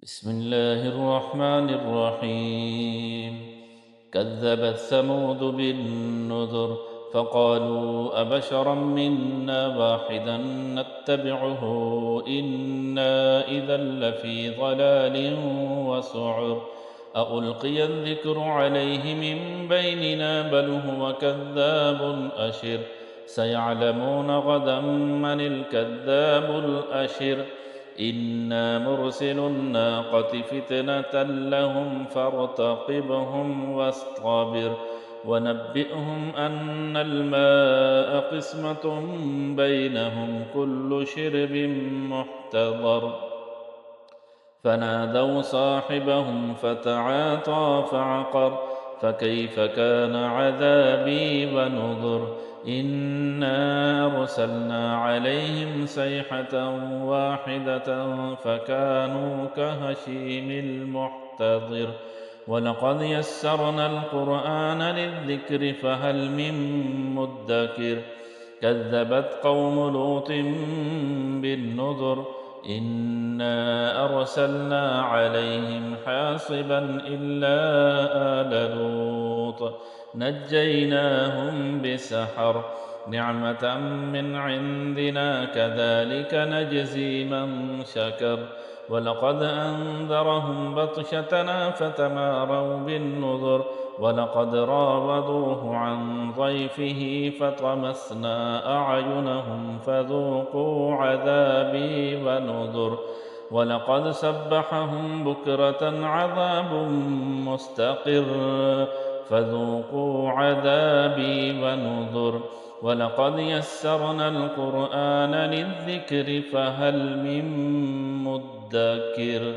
بسم الله الرحمن الرحيم. كذبت ثمود بالنذر فقالوا أبشرا منا واحدا نتبعه إنا إذا لفي ضلال وسعر ألقي الذكر عليه من بيننا بل هو كذاب أشر سيعلمون غدا من الكذاب الأشر إنا مرسل الناقة فتنة لهم فارتقبهم واصطبر ونبئهم أن الماء قسمة بينهم كل شرب محتضر فنادوا صاحبهم فتعاطى فعقر فكيف كان عذابي ونذر إنا أرسلنا عليهم صيحة واحدة فكانوا كهشيم المحتضر ولقد يسرنا القرآن للذكر فهل من مدكر كذبت قوم لوط بالنذر إنا أرسلنا عليهم حاصبا إلا آل لوط نجيناهم بسحر نعمة من عندنا كذلك نجزي من شكر ولقد أنذرهم بطشتنا فتماروا بالنذر ولقد راودوه عن ضيفه فطمسنا أعينهم فذوقوا عذابي ونذر ولقد سبحهم بكرة عذاب مستقر فذوقوا عذابي ونذر ولقد يسرنا القرآن للذكر فهل من مدكر